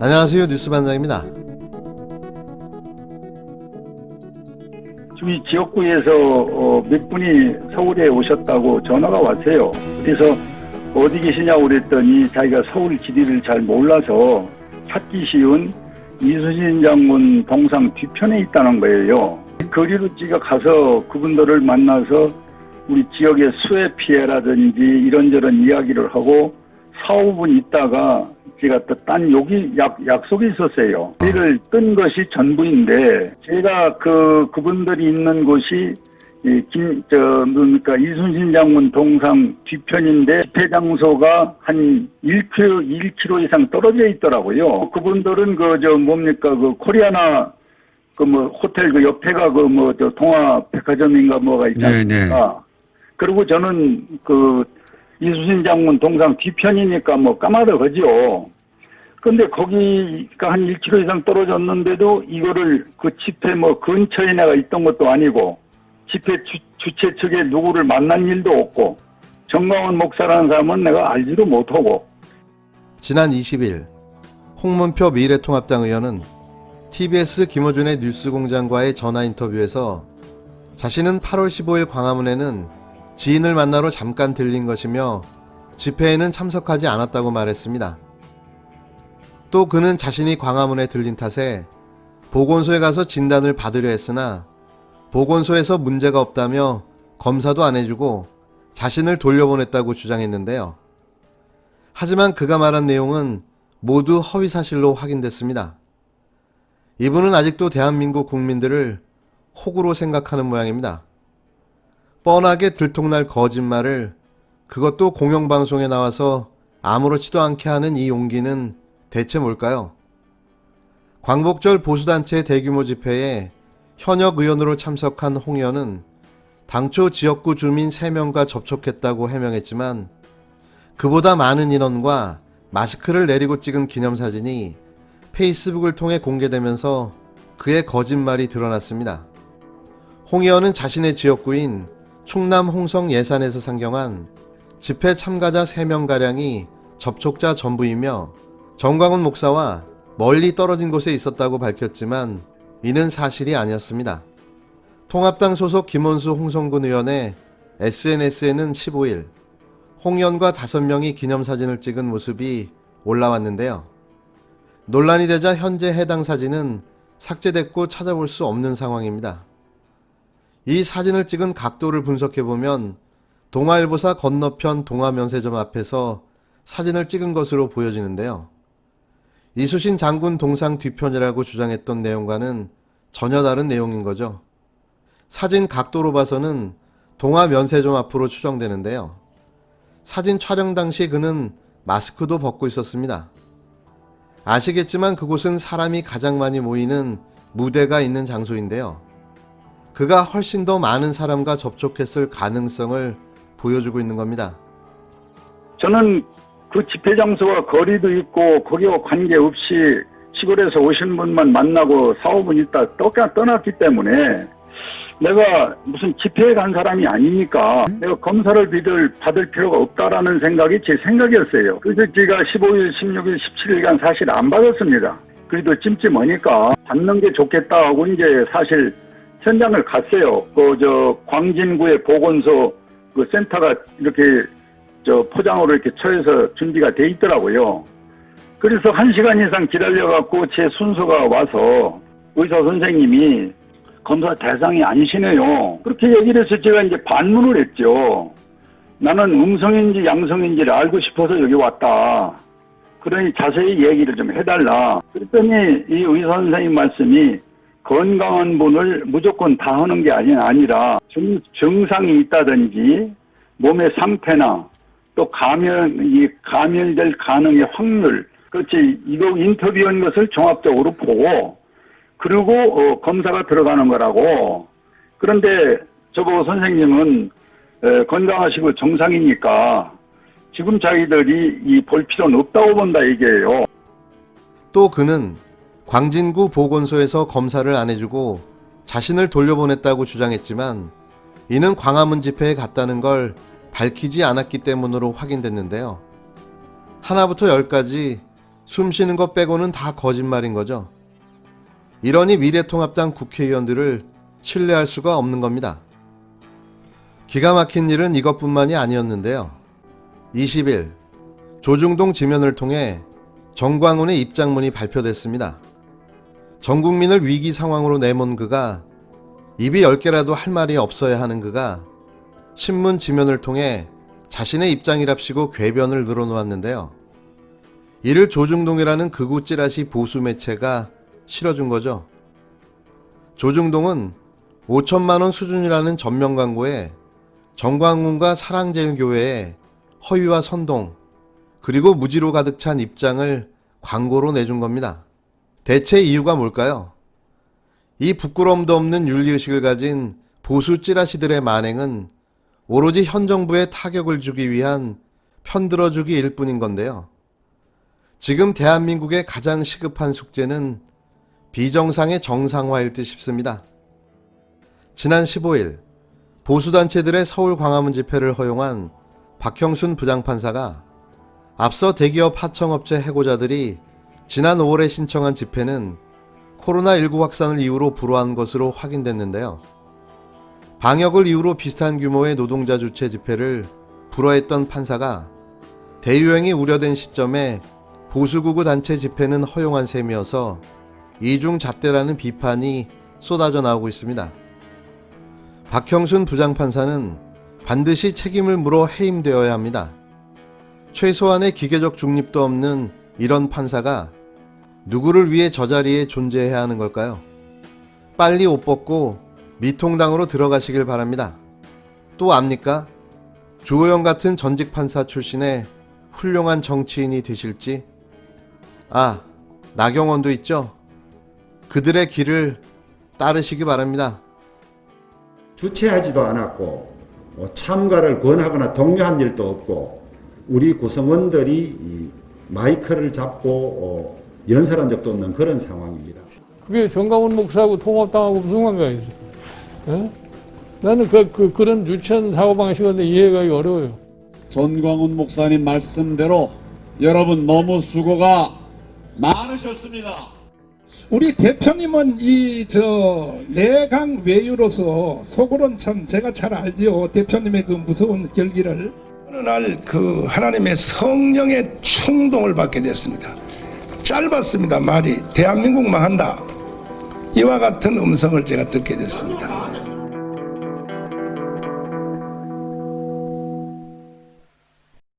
안녕하세요. 뉴스반장입니다. 지금 이 지역구에서 몇 분이 서울에 오셨다고 전화가 왔어요. 그래서 어디 계시냐고 그랬더니 자기가 서울 지리를 잘 몰라서 찾기 쉬운 이순신 장군 동상 뒤편에 있다는 거예요. 거리로 제가 가서 그분들을 만나서 우리 지역의 수해 피해라든지 이런저런 이야기를 하고 4-5분 있다가 제가 또 딴 여기 약속이 있었어요. 일을 뜬 것이 전부인데 제가 그분들이 있는 곳이 그러니까 이순신 장군 동상 뒤편인데 집회 장소가 한 1km 이상 떨어져 있더라고요. 그분들은 코리아나 호텔 옆에가 동아 백화점인가 뭐가 있지 않습니까? 그리고 저는 이순신 장군 동상 뒤편이니까 까마득하죠. 근데 거기가 한 1km 이상 떨어졌는데도 이거를 그 집회 근처에 내가 있던 것도 아니고 집회 주최 측에 누구를 만난 일도 없고 정광훈 목사라는 사람은 내가 알지도 못하고. 지난 20일 홍문표 미래통합당 의원은 TBS 김어준의 뉴스공장과의 전화 인터뷰에서 자신은 8월 15일 광화문에는 지인을 만나러 잠깐 들린 것이며 집회에는 참석하지 않았다고 말했습니다. 또 그는 자신이 광화문에 들린 탓에 보건소에 가서 진단을 받으려 했으나 보건소에서 문제가 없다며 검사도 안 해주고 자신을 돌려보냈다고 주장했는데요. 하지만 그가 말한 내용은 모두 허위사실로 확인됐습니다. 이분은 아직도 대한민국 국민들을 호구로 생각하는 모양입니다. 뻔하게 들통날 거짓말을 그것도 공영방송에 나와서 아무렇지도 않게 하는 이 용기는 대체 뭘까요? 광복절 보수단체 대규모 집회에 현역 의원으로 참석한 홍 의원은 당초 지역구 주민 3명과 접촉했다고 해명했지만 그보다 많은 인원과 마스크를 내리고 찍은 기념사진이 페이스북을 통해 공개되면서 그의 거짓말이 드러났습니다. 홍 의원은 자신의 지역구인 충남 홍성 예산에서 상경한 집회 참가자 3명가량이 접촉자 전부이며 정광훈 목사와 멀리 떨어진 곳에 있었다고 밝혔지만 이는 사실이 아니었습니다. 통합당 소속 김원수 홍성군 의원의 SNS에는 15일 홍 의원과 5명이 기념사진을 찍은 모습이 올라왔는데요. 논란이 되자 현재 해당 사진은 삭제됐고 찾아볼 수 없는 상황입니다. 이 사진을 찍은 각도를 분석해보면 동아일보사 건너편 동아면세점 앞에서 사진을 찍은 것으로 보여지는데요. 이순신 장군 동상 뒤편이라고 주장했던 내용과는 전혀 다른 내용인 거죠. 사진 각도로 봐서는 동아면세점 앞으로 추정되는데요. 사진 촬영 당시 그는 마스크도 벗고 있었습니다. 아시겠지만 그곳은 사람이 가장 많이 모이는 무대가 있는 장소인데요. 그가 훨씬 더 많은 사람과 접촉했을 가능성을 보여주고 있는 겁니다. 저는 그 집회 장소와 거리도 있고 거기와 관계없이 시골에서 오신 분만 만나고 4-5분 있다 떠났기 때문에 내가 무슨 집회에 간 사람이 아니니까 내가 검사를 받을 필요가 없다라는 생각이 제 생각이었어요. 그래서 제가 15일, 16일, 17일간 사실 안 받았습니다. 그래도 찜찜하니까 받는 게 좋겠다 하고 이제 사실 현장을 갔어요. 광진구의 보건소 센터가 이렇게 포장으로 이렇게 처해서 준비가 돼 있더라고요. 그래서 1시간 이상 기다려갖고 제 순서가 와서 의사 선생님이 검사 대상이 아니시네요. 그렇게 얘기를 해서 제가 이제 반문을 했죠. 나는 음성인지 양성인지를 알고 싶어서 여기 왔다. 그러니 자세히 얘기를 좀 해달라. 그랬더니 이 의사 선생님 말씀이 건강한 분을 무조건 다 하는 게 아니라 증상이 있다든지 몸의 상태나 또 감염될 가능의 확률, 그렇지, 이거 인터뷰한 것을 종합적으로 보고 그리고 검사가 들어가는 거라고. 그런데 저보고 선생님은 건강하시고 정상이니까 지금 자기들이 볼 필요는 없다고 본다 이게요. 또 그는 광진구 보건소에서 검사를 안 해주고 자신을 돌려보냈다고 주장했지만 이는 광화문 집회에 갔다는 걸 밝히지 않았기 때문으로 확인됐는데요. 하나부터 10까지 숨 쉬는 것 빼고는 다 거짓말인 거죠. 이러니 미래통합당 국회의원들을 신뢰할 수가 없는 겁니다. 기가 막힌 일은 이것뿐만이 아니었는데요. 20일 조중동 지면을 통해 정광훈의 입장문이 발표됐습니다. 전 국민을 위기 상황으로 내몬 그가, 입이 10개라도 할 말이 없어야 하는 그가 신문 지면을 통해 자신의 입장이랍시고 궤변을 늘어놓았는데요. 이를 조중동이라는 극우 찌라시 보수 매체가 실어준 거죠. 조중동은 5천만 원 수준이라는 전면 광고에 정광훈과 사랑제일교회의 허위와 선동, 그리고 무지로 가득 찬 입장을 광고로 내준 겁니다. 대체 이유가 뭘까요? 이 부끄러움도 없는 윤리의식을 가진 보수 찌라시들의 만행은 오로지 현 정부에 타격을 주기 위한 편들어주기일 뿐인 건데요. 지금 대한민국의 가장 시급한 숙제는 비정상의 정상화일 듯 싶습니다. 지난 15일 보수단체들의 서울 광화문 집회를 허용한 박형순 부장판사가 앞서 대기업 하청업체 해고자들이 지난 5월에 신청한 집회는 코로나19 확산을 이유로 불허한 것으로 확인됐는데요. 방역을 이유로 비슷한 규모의 노동자 주최 집회를 불허했던 판사가 대유행이 우려된 시점에 보수구구 단체 집회는 허용한 셈이어서 이중잣대라는 비판이 쏟아져 나오고 있습니다. 박형순 부장판사는 반드시 책임을 물어 해임되어야 합니다. 최소한의 기계적 중립도 없는 이런 판사가 누구를 위해 저 자리에 존재해야 하는 걸까요? 빨리 옷 벗고 미통당으로 들어가시길 바랍니다. 또 압니까? 주호영 같은 전직 판사 출신의 훌륭한 정치인이 되실지? 아, 나경원도 있죠? 그들의 길을 따르시기 바랍니다. 주최하지도 않았고 참가를 권하거나 독려한 일도 없고 우리 구성원들이 이 마이크를 잡고 연설한 적도 없는 그런 상황입니다. 그게 정광훈 목사하고 통합당하고 무슨 관계가 있어? 예? 나는 그런 유치한 사고방식인데 이해가 어려워요. 전광훈 목사님 말씀대로 여러분 너무 수고가 많으셨습니다. 우리 대표님은 내강 외유로서 속으로는 참 제가 잘 알지요. 대표님의 그 무서운 결기를. 어느 날 그 하나님의 성령의 충동을 받게 됐습니다. 짧았습니다. 말이. 대한민국 망한다. 이와 같은 음성을 제가 듣게 됐습니다.